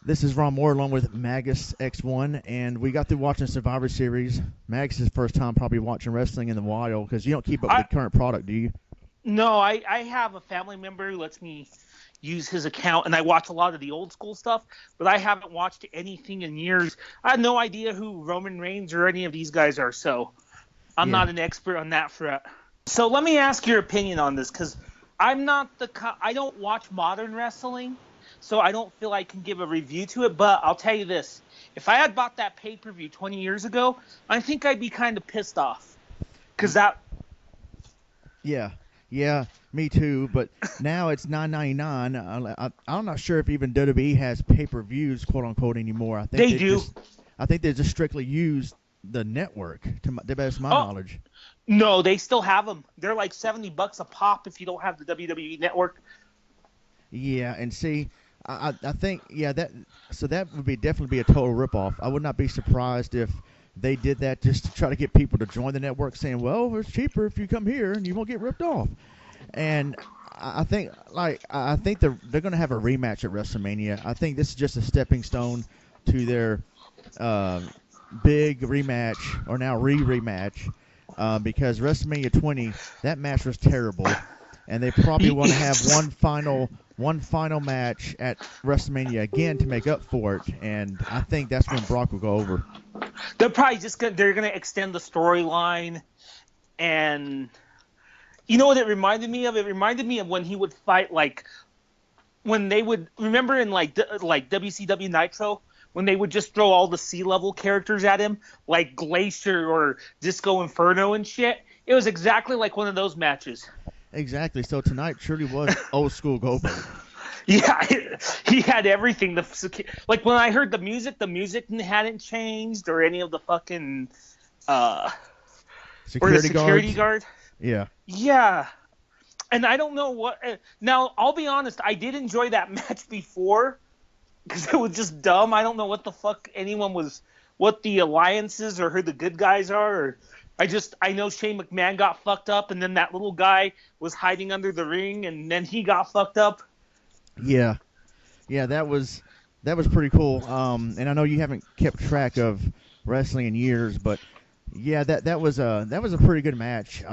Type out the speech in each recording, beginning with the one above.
This is Ronmower along with Magus X1, and we got through watching Survivor Series. Magus' first time probably watching wrestling in the wild because you don't keep up I with the current product, do you? no, I have a family member who lets me use his account, and I watch a lot of the old school stuff, but I haven't watched anything in years. I have no idea who Roman Reigns or any of these guys are, so I'm Yeah, not an expert on that front. So let me ask your opinion on this, because I don't watch modern wrestling, so I don't feel I can give a review to it. But I'll tell you this: if I had bought that pay-per-view 20 years ago, I think I'd be kind of pissed off, because that. yeah, yeah. Me too. But now it's $9.99. I'm not sure if even WWE has pay-per-views, quote unquote, anymore. They do. I think they just strictly use the network to best of my Oh, knowledge. no, they still have them. They're like $70 a pop if you don't have the WWE network. Yeah, and see, I think that so that would be definitely be a total ripoff. I would not be surprised if they did that just to try to get people to join the network, saying, "Well, it's cheaper if you come here and you won't get ripped off." And I think they're going to have a rematch at WrestleMania. I think this is just a stepping stone to their uh, big rematch or now rematch because WrestleMania 20 that match was terrible, and they probably want to have one final match at WrestleMania again to make up for it, and I think that's when Brock will go over. They're gonna extend the storyline, and you know what it reminded me of? It reminded me of when he would fight, like when they would remember in like WCW Nitro, when they would just throw all the sea level characters at him, like Glacier or Disco Inferno and shit. It was exactly like one of those matches. Exactly. So tonight truly was old school Goldberg. Yeah, he had everything. Like when I heard the music hadn't changed or any of the fucking uh or the Security security guards. guard. Yeah. Yeah, and I don't know what. Now I'll be honest, I did enjoy that match before because it was just dumb. I don't know what the fuck anyone was, what the alliances or who the good guys are. Or I know Shane McMahon got fucked up, and then that little guy was hiding under the ring, and then he got fucked up. Yeah. Yeah, that was pretty cool. And I know you haven't kept track of wrestling in years, but yeah, that was a pretty good match.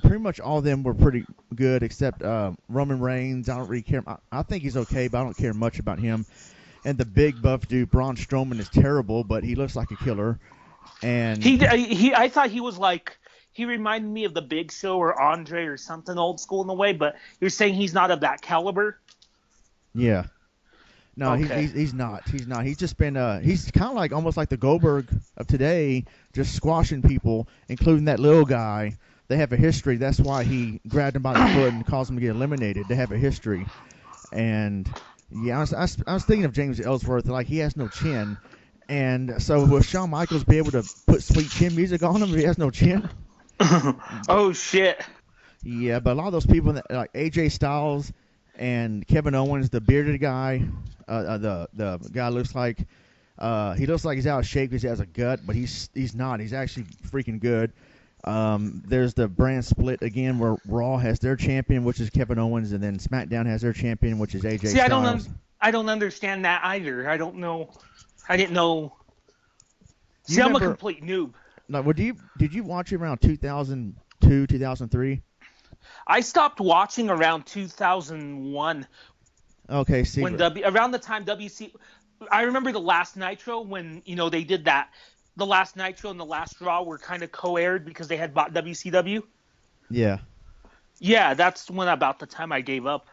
Pretty much all of them were pretty good except Roman Reigns. I don't really care. I think he's okay, but I don't care much about him. And the big buff dude Braun Strowman is terrible, but he looks like a killer. And I thought he was like. He reminded me of the Big Show or Andre or something old school in a way, but you're saying he's not of that caliber? yeah, no, Okay. he's not. He's not. He's just been he's kind of like almost like the Goldberg of today, just squashing people, including that little guy. They have a history. That's why he grabbed him by the foot and caused him to get eliminated. They have a history, and yeah, I was thinking of James Ellsworth. Like he has no chin, and so will Shawn Michaels be able to put sweet chin music on him if he has no chin? But Oh shit. yeah, but a lot of those people like AJ Styles and Kevin Owens, the bearded guy, the guy looks like he's out of shape because he has a gut, but he's not. He's actually freaking good. There's the brand split again where Raw has their champion, which is Kevin Owens, and then SmackDown has their champion, which is AJ See, Styles. I don't understand that either. I don't know. I didn't know. Do you See, I'm a remember? complete noob. Like, did you watch it around 2002, 2003? I stopped watching around 2001 Okay, see, when around the time WC. I remember the last Nitro when they did that. The last Nitro and the last Raw were kind of co-aired because they had bought WCW. yeah. Yeah, that's when about the time I gave up.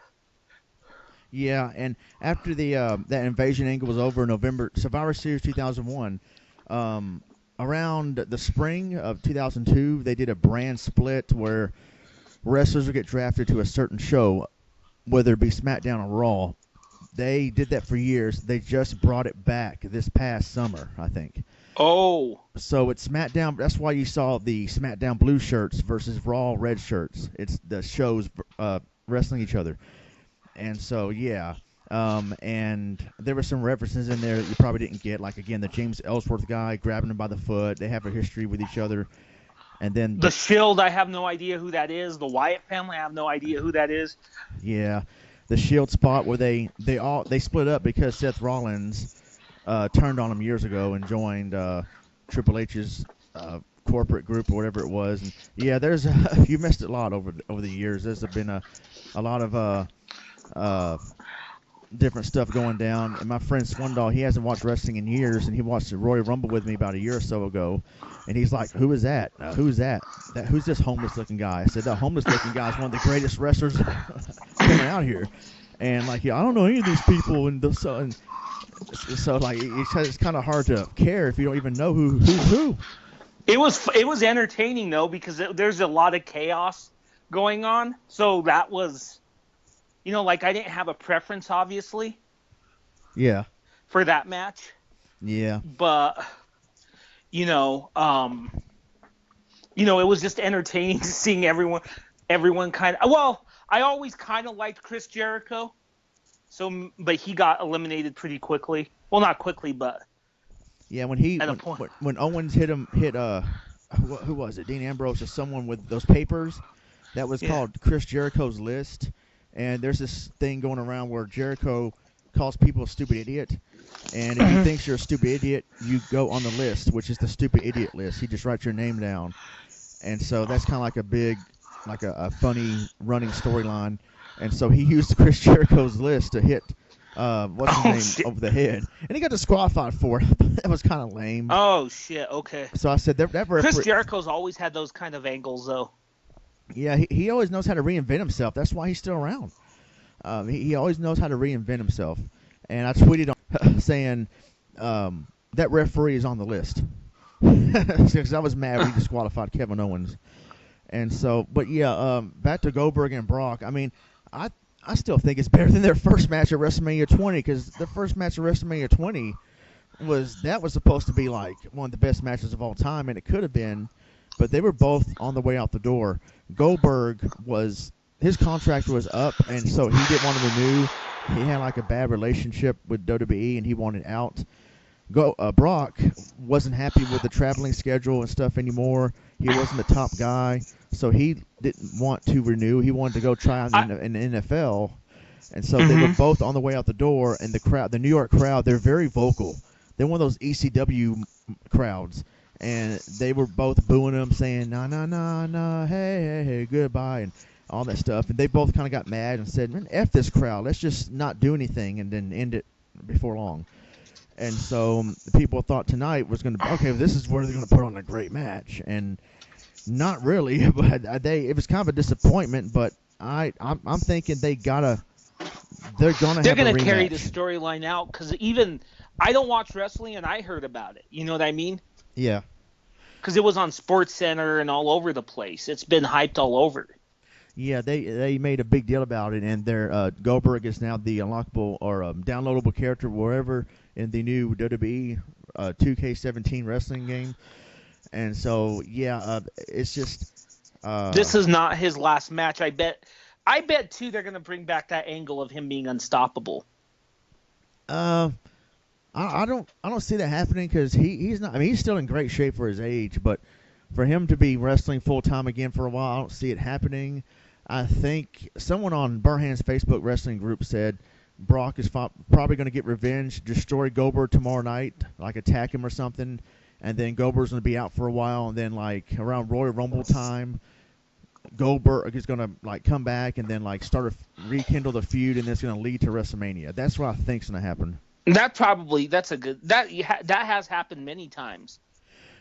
Yeah, and after the that invasion angle was over in November, Survivor Series 2001, around the spring of 2002, they did a brand split where wrestlers would get drafted to a certain show, whether it be SmackDown or Raw. They did that for years. They just brought it back this past summer, I think. Oh, So it's SmackDown. That's why you saw the SmackDown blue shirts versus Raw red shirts. It's the shows wrestling each other. And so, yeah. And there were some references in there that you probably didn't get. Like, again, the James Ellsworth guy grabbing him by the foot. They have a history with each other. And then, the Shield. I have no idea who that is. The Wyatt family. I have no idea who that is. yeah. the Shield spot where they split up because Seth Rollins turned on him years ago and joined Triple H's corporate group or whatever it was. And yeah, there's you missed a lot over the years. There's been a lot of uh, different stuff going down. And my friend Swindoll, he hasn't watched wrestling in years, and he watched the Royal Rumble with me about a year or so ago. And he's like, "Who is that? Who's that? Who's this homeless-looking guy?" I said, "The homeless-looking guy is one of the greatest wrestlers coming out here." And like, yeah, I don't know any of these people, and so like, it's kind of hard to care if you don't even know who's who. It was entertaining though, because there's a lot of chaos going on. So that was, like, I didn't have a preference, obviously. Yeah. For that match. Yeah. But it was just entertaining seeing everyone kind of. Well, I always kind of liked Chris Jericho. But he got eliminated pretty quickly. Well, not quickly, but yeah, when Owens hit who was it? Dean Ambrose or someone with those papers that was called Chris Jericho's list. And there's this thing going around where Jericho calls people a stupid idiot. And if he thinks you're a stupid idiot, you go on the list, which is the stupid idiot list. He just writes your name down. And so that's kind of like a funny running storyline. And so he used Chris Jericho's list to hit what's his name over the head, and he got disqualified for it. That was kind of lame. Oh shit! Okay. So I said that Chris Jericho's always had those kind of angles, though. Yeah, he always knows how to reinvent himself. That's why he's still around. He always knows how to reinvent himself. And I tweeted on saying that referee is on the list because I was mad when he disqualified Kevin Owens. And so, but yeah, back to Goldberg and Brock. I mean, I still think it's better than their first match at WrestleMania 20, because the first match at WrestleMania 20 was supposed to be like one of the best matches of all time, and it could have been, but they were both on the way out the door. Goldberg his contract was up, and so he didn't want to renew. He had like a bad relationship with WWE, and he wanted out. Brock wasn't happy with the traveling schedule and stuff anymore. He wasn't the top guy, so he didn't want to renew. He wanted to go try out in the NFL, and so they were both on the way out the door. And the New York crowd, they're very vocal. They're one of those ECW crowds, and they were both booing him, saying "nah, nah, nah, nah, hey, hey, hey, goodbye," and all that stuff. And they both kind of got mad and said, "Man, F this crowd. Let's just not do anything and then end it before long." And so the people thought tonight was going to be, okay, this is where they're going to put on a great match. And not really, but it was kind of a disappointment. But I'm thinking they're going to carry the storyline out, because even I don't watch wrestling and I heard about it. You know what I mean? Yeah. Because it was on SportsCenter and all over the place. It's been hyped all over. Yeah, they made a big deal about it, and their Goldberg is now the unlockable or downloadable character wherever in the new WWE 2K17 wrestling game. And so, yeah, it's just... this is not his last match, I bet. I bet, too, they're going to bring back that angle of him being unstoppable. I don't see that happening, because he's not... I mean, he's still in great shape for his age, but for him to be wrestling full-time again for a while, I don't see it happening. I think someone on Burhan's Facebook wrestling group said Brock is probably going to get revenge, destroy Goldberg tomorrow night, like attack him or something, and then Goldberg's going to be out for a while, and then like around Royal Rumble time, Goldberg is going to like come back and then like rekindle the feud, and it's going to lead to WrestleMania. That's what I think's going to happen. That's a good that has happened many times.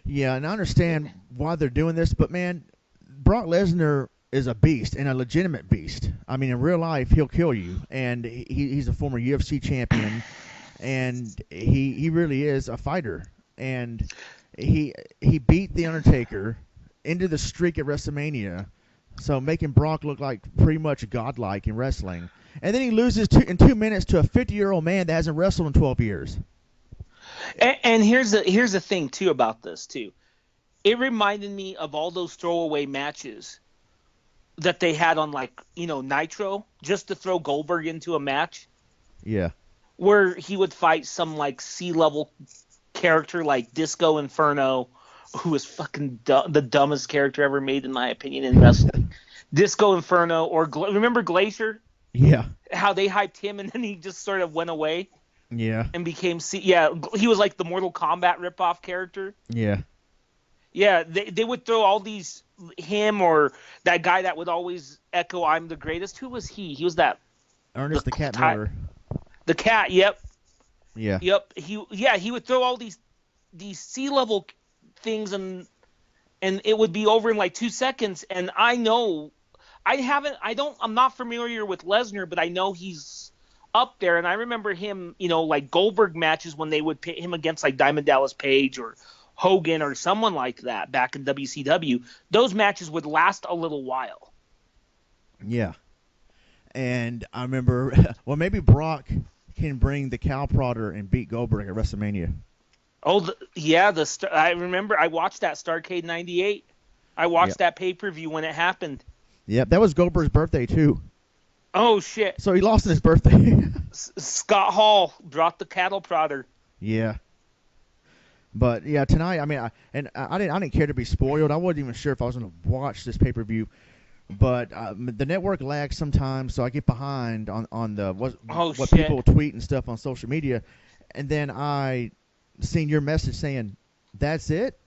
Yeah, and I understand why they're doing this, but man, Brock Lesnar is a beast, and a legitimate beast. I mean, in real life, he'll kill you, and he's a former UFC champion, and he really is a fighter. And he beat The Undertaker into the streak at WrestleMania, so making Brock look like pretty much godlike in wrestling. And then he loses in 2 minutes to a 50-year-old man that hasn't wrestled in 12 years. And here's the thing, too, about this, too. It reminded me of all those throwaway matches that they had on, like, Nitro, just to throw Goldberg into a match. Yeah. Where he would fight some, like, C-level character like Disco Inferno, who is fucking the dumbest character ever made, in my opinion, in wrestling. Disco Inferno, or remember Glacier? Yeah. How they hyped him and then he just sort of went away Yeah. and became yeah, he was like the Mortal Kombat ripoff character. Yeah. Yeah, they would throw all these him or that guy that would always echo "I'm the greatest." Who was he? He was that Ernest the Cat Miller. the cat. Yep, Yeah. yep. He would throw all these sea level things and it would be over in like 2 seconds. And I'm not familiar with Lesnar, but I know he's up there. And I remember him, like Goldberg matches when they would pit him against like Diamond Dallas Page or Hogan or someone like that back in WCW. Those matches would last a little while. Yeah. And I remember, well, maybe Brock can bring the cow prodder and beat Goldberg at WrestleMania. Oh, I remember I watched that Starrcade 98. I watched that pay-per-view when it happened. Yep, that was Goldberg's birthday, too. Oh, shit. So he lost on his birthday. Scott Hall brought the cattle prodder. Yeah. But, yeah, tonight, I mean, I didn't care to be spoiled. I wasn't even sure if I was going to watch this pay-per-view. But the network lags sometimes, so I get behind on what people tweet and stuff on social media. And then I seen your message saying, that's it?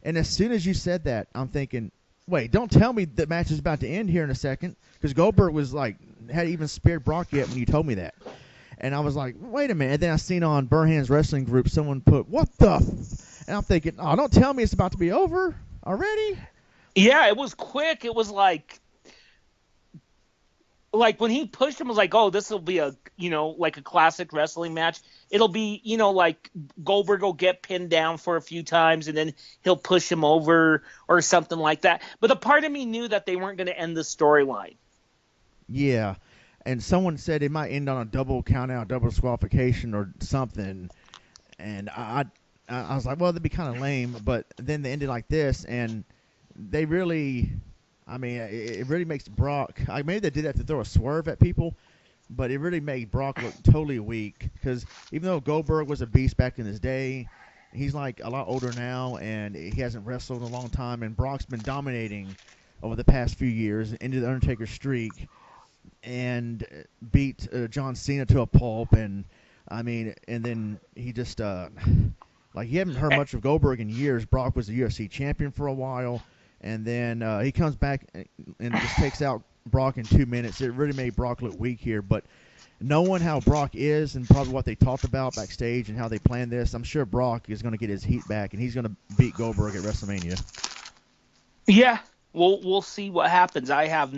And as soon as you said that, I'm thinking, wait, don't tell me the match is about to end here in a second. Because Goldberg was like, hadn't even spared Brock yet when you told me that. And I was like, wait a minute. And then I seen on Burnham's Wrestling Group, someone put, what the And I'm thinking, oh, don't tell me it's about to be over already. Yeah, it was quick. It was like when he pushed him, I was like, oh, this will be like a classic wrestling match. It'll be, like Goldberg will get pinned down for a few times and then he'll push him over or something like that. But a part of me knew that they weren't going to end the storyline. Yeah. And someone said it might end on a double count-out, double disqualification or something. And I was like, well, that'd be kind of lame. But then they ended like this, and they really... I mean, it really makes Brock... maybe they did that to throw a swerve at people, but it really made Brock look totally weak. Because even though Goldberg was a beast back in his day, he's like a lot older now, and he hasn't wrestled in a long time. And Brock's been dominating over the past few years into the Undertaker streak and beat John Cena to a pulp. And, I mean, and then he just... like, you haven't heard much of Goldberg in years. Brock was the UFC champion for a while. And then he comes back and just takes out Brock in 2 minutes. It really made Brock look weak here. But knowing how Brock is and probably what they talked about backstage and how they planned this, I'm sure Brock is going to get his heat back, and he's going to beat Goldberg at WrestleMania. Yeah, we'll see what happens. I have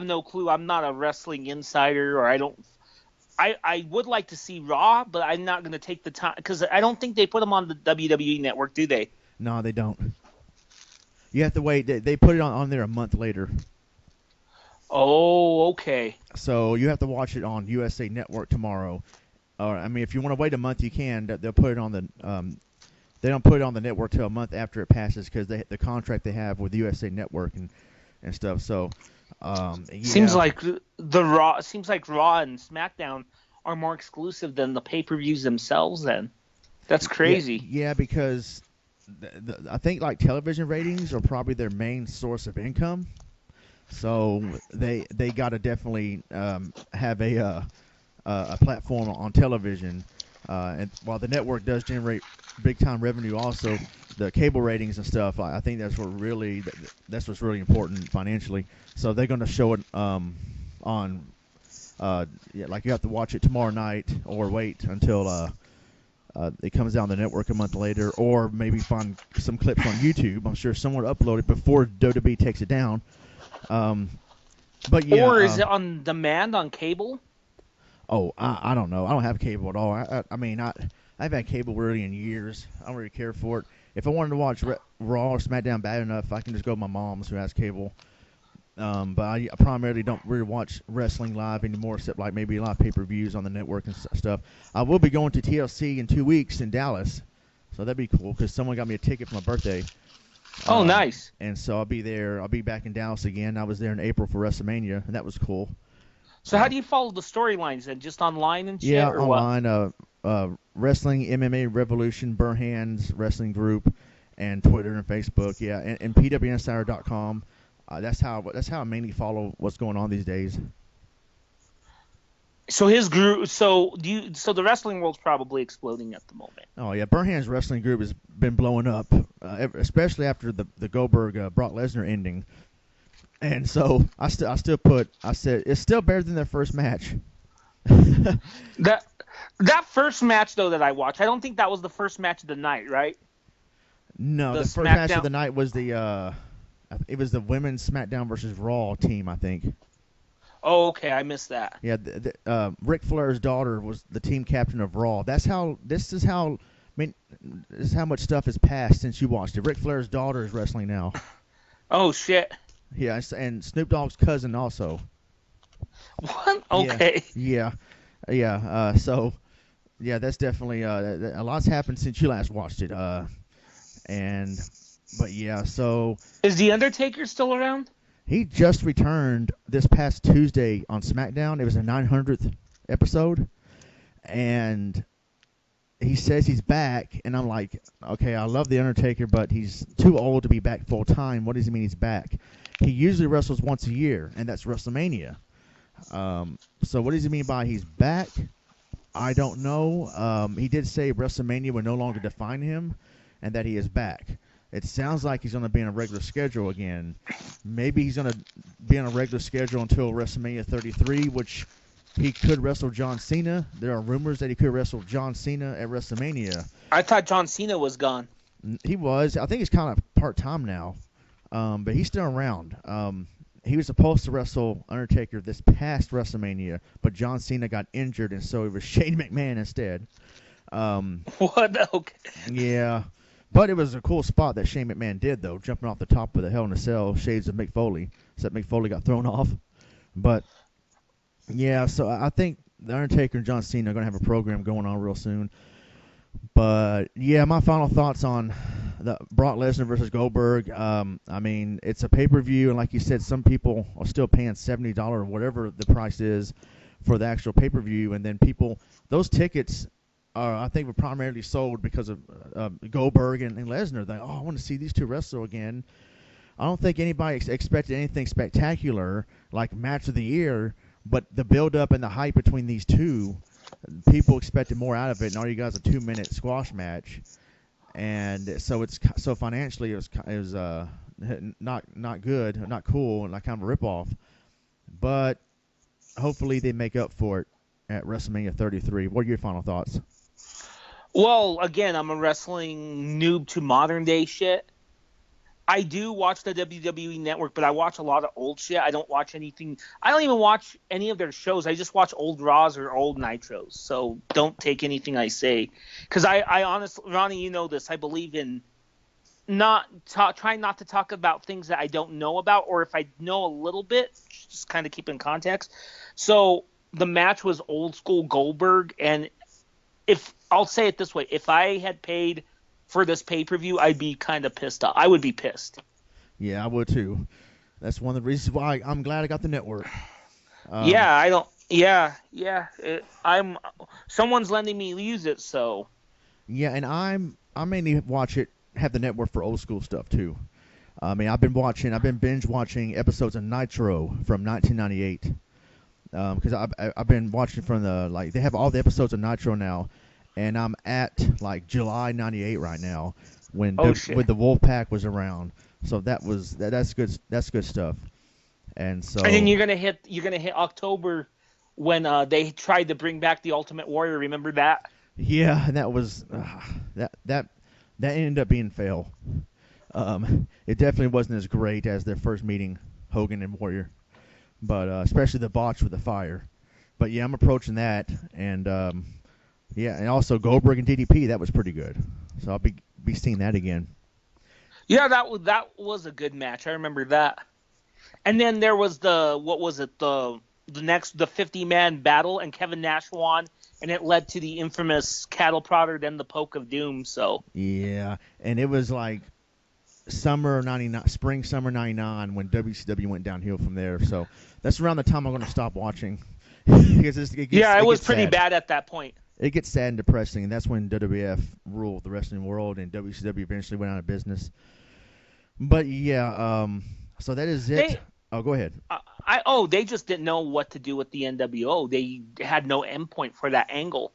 no clue. I'm not a wrestling insider, or I would like to see Raw, but I'm not going to take the time because I don't think they put them on the WWE network, do they? No, they don't. You have to wait. They put it on there a month later. Oh, okay. So you have to watch it on USA Network tomorrow. Or I mean, if you want to wait a month, you can. They'll put it on the. They don't put it on the network till a month after it passes because the contract they have with USA Network and stuff. So. Yeah. Seems like Raw and SmackDown are more exclusive than the pay-per-views themselves. Then that's crazy. Yeah, because. I think like television ratings are probably their main source of income, so they got to definitely have a platform on television, and while the network does generate big time revenue, also the cable ratings and stuff. I think that's what's really important financially. So they're going to show it on. Like you have to watch it tomorrow night or wait until. It comes down the network a month later, or maybe find some clips on YouTube. I'm sure someone will upload it before WWE takes it down. But yeah, or is it on demand on cable? Oh, I don't know. I don't have cable at all. I mean, I've had cable really in years. I don't really care for it. If I wanted to watch Raw or SmackDown bad enough, I can just go to my mom's who has cable. But I primarily don't really watch wrestling live anymore, except like maybe live pay-per-views on the network and stuff. I will be going to TLC in 2 weeks in Dallas, so that'd be cool because someone got me a ticket for my birthday. Oh, nice. And so I'll be there. I'll be back in Dallas again. I was there in April for WrestleMania, and that was cool. So how do you follow the storylines then? Just online and shit? Yeah, or online. What? Wrestling MMA Revolution, Burnham's Wrestling Group, and Twitter and Facebook. Yeah, and PWInsider.com. That's how I mainly follow what's going on these days. So his group. So do you? So the wrestling world's probably exploding at the moment. Oh yeah, Burnham's wrestling group has been blowing up, especially after the Goldberg Brock Lesnar ending. And so I said it's still better than their first match. That that first match though that I watched, I don't think that was the first match of the night, right? No, The the first match of SmackDown. the night was it was the women's SmackDown versus Raw team, I think. Oh, okay, I missed that. Yeah, Ric Flair's daughter was the team captain of Raw. I mean, this is how much stuff has passed since you watched it. Ric Flair's daughter is wrestling now. Oh shit. Yeah, and Snoop Dogg's cousin also. What? Yeah, Okay. yeah, yeah. So yeah, that's definitely a lot's happened since you last watched it. And but yeah, so Is the Undertaker still around? he just returned this past Tuesday on SmackDown. It was the 900th episode, and he says he's back, and I'm like, okay, I love the Undertaker, but he's too old to be back full time. What does he mean he's back? He usually wrestles once a year, and that's WrestleMania. So what does he mean by he's back? I don't know. He did say WrestleMania would no longer define him, and that he is back. It sounds like he's going to be on a regular schedule again. Maybe he's going to be on a regular schedule until WrestleMania 33, which he could wrestle John Cena. There are rumors that he could wrestle John Cena at WrestleMania. I thought John Cena was gone. He was. I think he's kind of part-time now, but he's still around. He was supposed to wrestle Undertaker this past WrestleMania, but John Cena got injured, and so it was Shane McMahon instead. What? Okay. Yeah. But it was a cool spot that Shane McMahon did, though, jumping off the top of the Hell in a Cell, shades of Mick Foley, except Mick Foley got thrown off. But, yeah, so I think The Undertaker and John Cena are going to have a program going on real soon. But, yeah, my final thoughts on the Brock Lesnar versus Goldberg. I mean, it's a pay-per-view, and like you said, some people are still paying $70 or whatever the price is for the actual pay-per-view, and then those tickets I think were primarily sold because of Goldberg and Lesnar. They, I want to see these two wrestle again. I don't think anybody expected anything spectacular like match of the year, but the build-up and the hype between these two, people expected more out of it, and all you got is a 2-minute squash match. And so financially it was not good, not cool, and like kind of a ripoff. But hopefully they make up for it at WrestleMania 33. What are your final thoughts? Well, again, I'm a wrestling noob to modern day shit. I do watch the WWE Network, but I watch a lot of old shit. I don't watch anything. I don't even watch any of their shows. I just watch old Raws or old Nitros. So don't take anything I say, because I honestly, Ronnie, you know this. I believe in trying not to talk about things that I don't know about, or if I know a little bit, just kind of keep in context. So the match was old school Goldberg, and if I'll say it this way, if I had paid for this pay-per-view, I'd be kind of pissed off. I would be pissed. Yeah, I would too. That's one of the reasons why I'm glad I got the network. Yeah, I don't. Yeah, yeah. I'm. Someone's letting me use it, so. Yeah, and I mainly have the network for old school stuff too. I mean, I've been binge watching episodes of Nitro from 1998. Because I've been watching from they have all the episodes of Nitro now, and I'm at like July '98 right now when when the Wolfpack was around. So that's good stuff. And so. And then you're gonna hit October when they tried to bring back the Ultimate Warrior. Remember that? Yeah, and that was that ended up being fail. It definitely wasn't as great as their first meeting, Hogan and Warrior. But especially the botch with the fire. But yeah, I'm approaching that, and yeah, and also Goldberg and DDP, that was pretty good. So I'll be seeing that again. Yeah, that was a good match. I remember that. And then there was the 50-man battle, and Kevin Nash won, and it led to the infamous cattle prodder, then the poke of doom. So yeah, and it was like summer '99, spring summer '99 when WCW went downhill from there. So that's around the time I'm going to stop watching because it was pretty bad at that point. It gets sad and depressing, and that's when WWF ruled the wrestling world, and WCW eventually went out of business. But yeah, so that is it. They, go ahead. They just didn't know what to do with the NWO. They had no endpoint for that angle.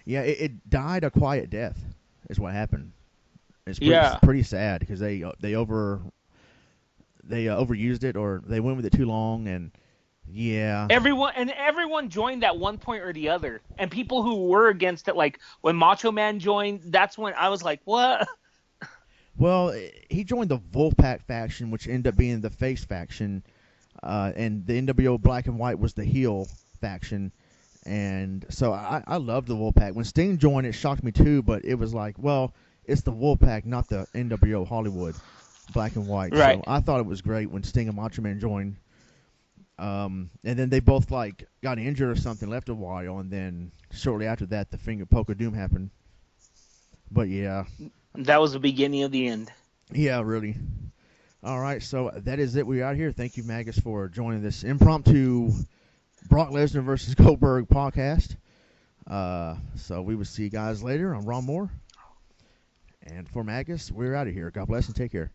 Yeah, it died a quiet death. Is what happened. It's Yeah. pretty sad because they overused it or they went with it too long, and yeah. Everyone joined at one point or the other, and people who were against it, like when Macho Man joined, that's when I was like, "What?" Well, he joined the Wolfpack faction, which ended up being the face faction, and the NWO Black and White was the heel faction. And so I loved the Wolfpack. When Sting joined, it shocked me too, but it was like, well, it's the Wolfpack, not the NWO Hollywood Black and White. Right. So I thought it was great when Sting and Macho Man joined. And then they both like got injured or something, left a while, and then shortly after that, the finger poke of doom happened. But yeah, That was the beginning of the end. yeah, really. All right, so that is it. We're out here. Thank you, Magus, for joining this impromptu Brock Lesnar versus Goldberg podcast. So we will see you guys later on Ronmower. And for Magus, we're out of here. God bless and take care.